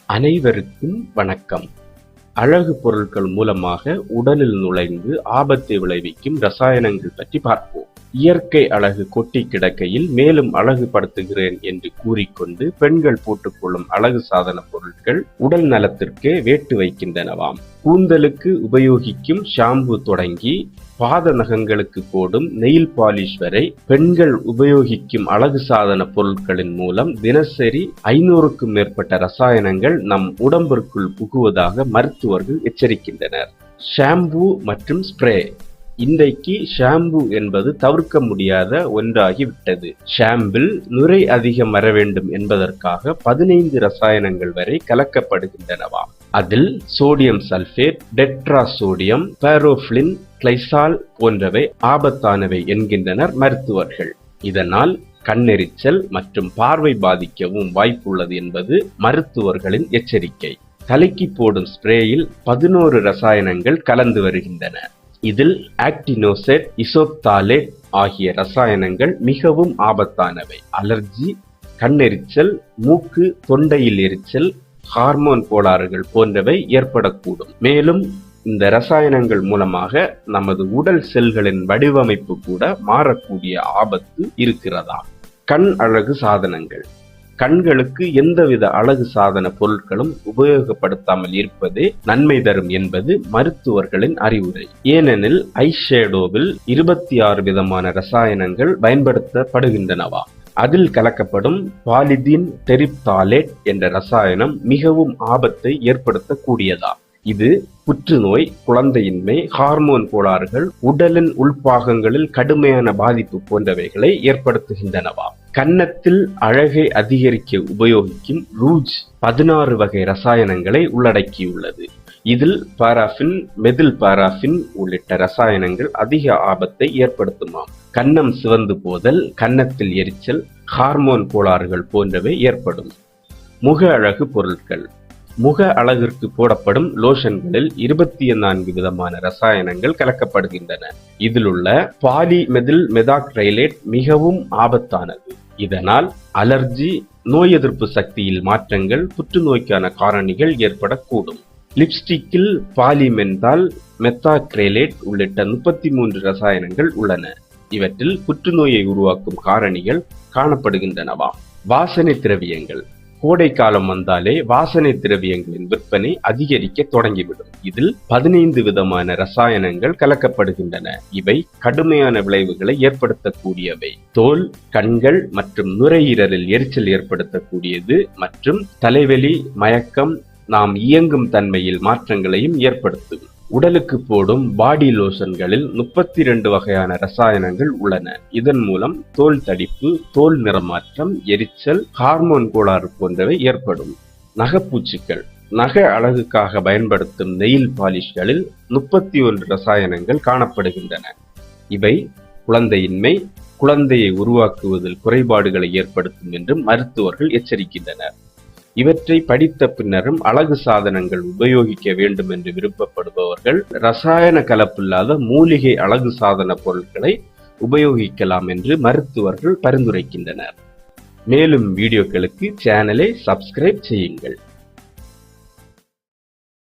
அனைவருக்கும் வணக்கம். அழகு பொருட்கள் மூலமாக உடலில் நுழைந்து ஆபத்தை விளைவிக்கும் ரசாயனங்கள் பற்றி பார்ப்போம். இயற்கை அழகு கொட்டி கிடக்கையில் மேலும் அழகுபடுத்துகிறேன் என்று கூறிக்கொண்டு பெண்கள் போட்டுக்கொள்ளும் அழகு சாதன பொருட்கள் உடல் நலத்திற்கே வேட்டு வைக்கின்றனவாம். கூந்தலுக்கு உபயோகிக்கும் ஷாம்பு தொடங்கி பாத நகங்களுக்கு போடும் நெயில் பாலிஷ் வரை பெண்கள் உபயோகிக்கும் அழகு சாதன பொருட்களின் மூலம் தினசரி 500க்கும் மேற்பட்ட ரசாயனங்கள் நம் உடம்பிற்குள் புகுவதாக மருத்துவர்கள் எச்சரிக்கின்றனர். ஷாம்பு மற்றும் ஸ்ப்ரே. இன்றைக்கு ஷாம்பு என்பது தவிர்க்க முடியாத ஒன்றாகிவிட்டது. ஷாம்பில் நுரை அதிகம் வர வேண்டும் என்பதற்காக 15 ரசாயனங்கள் வரை கலக்கப்படுகின்றனவாம். அதில் சோடியம் சல்பேட், டெட்ராசோடியம், பாரோஃபிலின், கிளைசால் போன்றவை ஆபத்தானவை என்கின்றனர் மருத்துவர்கள். இதனால் கண்ணெரிச்சல் மற்றும் பார்வை பாதிக்கவும் வாய்ப்புள்ளது என்பது மருத்துவர்களின் எச்சரிக்கை. தலைக்கு போடும் ஸ்ப்ரேயில் 11 ரசாயனங்கள் கலந்து வருகின்றன. இதில் ஆக்டினோசெட், இசோப்தாலேட் ஆகிய ரசாயனங்கள் மிகவும் ஆபத்தானவை. அலர்ஜி, கண்ணெரிச்சல், மூக்கு, தொண்டையில் எரிச்சல், ஹார்மோன் கோளாறுகள் போன்றவை ஏற்படக்கூடும். மேலும் இந்த ரசாயனங்கள் மூலமாக நமது உடல் செல்களின் வடிவமைப்பு கூட மாறக்கூடிய ஆபத்து இருக்கிறதா? கண் அழகு சாதனங்கள். கண்களுக்கு எந்தவித அழகு சாதன பொருட்களும் உபயோகப்படுத்தாமல் இருப்பதே நன்மை தரும் என்பது மருத்துவர்களின் அறிவுரை. ஏனெனில் ஐஷேடோவில் 26 விதமான ரசாயனங்கள் பயன்படுத்தப்படுகின்றனவா. அதில் கலக்கப்படும் பாலிதீன் டெரிப்தாலேட் என்ற ரசாயனம் மிகவும் ஆபத்தை ஏற்படுத்தக்கூடியதா. இது புற்றுநோய், குழந்தையின்மை, ஹார்மோன் கோளாறுகள், உடலின் உள்பாகங்களில் கடுமையான பாதிப்பு போன்றவைகளை ஏற்படுத்துகின்றனவா. கன்னத்தில் அழகை அதிகரிக்க உபயோகிக்கும் ரூஜ் 16 வகை ரசாயனங்களை உள்ளடக்கியுள்ளது. இதில் பாராஃபின், மெதில் பாராஃபின் உள்ளிட்ட ரசாயனங்கள் அதிக ஆபத்தை ஏற்படுத்துமாம். கன்னம் சிவந்து போதல், கன்னத்தில் எரிச்சல், ஹார்மோன் கோளாறுகள் போன்றவை ஏற்படும். முக அழகு பொருட்கள். முக அழகிற்கு போடப்படும் லோஷன்களில் 24 விதமான ரசாயனங்கள் கலக்கப்படுகின்றன. இதில் உள்ள பாலிமெதில் மெதாக்ரைலேட் மிகவும் ஆபத்தானது. இதனால் அலர்ஜி, நோய் எதிர்ப்பு சக்தியில் மாற்றங்கள், புற்றுநோய்க்கான காரணிகள் ஏற்படக்கூடும். லிப்ஸ்டிக்கில் பாலிமெந்தால், மெத்தாக்ரைலேட் உள்ளிட்ட 33 ரசாயனங்கள் உள்ளன. இவற்றில் புற்றுநோயை உருவாக்கும் காரணிகள் காணப்படுகின்றனவா. வாசனை திரவியங்கள். கோடை காலம் வந்தாலே வாசனை திரவியங்களின் விற்பனை அதிகரிக்க தொடங்கிவிடும். இதில் 15 விதமான ரசாயனங்கள் கலக்கப்படுகின்றன. இவை கடுமையான விளைவுகளை ஏற்படுத்தக்கூடியவை. தோல், கண்கள் மற்றும் நுரையீரலில் எரிச்சல் ஏற்படுத்தக்கூடியது மற்றும் தலைவலி, மயக்கம், நாம் இயங்கும் தன்மையில் மாற்றங்களையும் ஏற்படுத்தும். உடலுக்கு போடும் பாடி லோஷன்களில் 32 வகையான ரசாயனங்கள் உள்ளன. இதன் மூலம் தோல் தடிப்பு, தோல் நிறமாற்றம், எரிச்சல், ஹார்மோன் கோளாறு போன்றவை ஏற்படும். நகப்பூச்சுக்கள். நக அழகுக்காக பயன்படுத்தும் நெயில் பாலிஷ்களில் 31 ரசாயனங்கள் காணப்படுகின்றன. இவை குழந்தையின்மை, குழந்தையை உருவாக்குவதில் குறைபாடுகளை ஏற்படுத்தும் என்று மருத்துவர்கள் எச்சரிக்கின்றனர். இவற்றை படித்த பின்னரும் அழகு சாதனங்கள் உபயோகிக்க வேண்டும் என்று விருப்பப்படுபவர்கள் ரசாயன கலப்பில்லாத மூலிகை அழகு சாதன பொருட்களை உபயோகிக்கலாம் என்று மருத்துவர்கள் பரிந்துரைக்கின்றனர். மேலும் வீடியோக்களுக்கு சேனலை சப்ஸ்கிரைப் செய்யுங்கள்.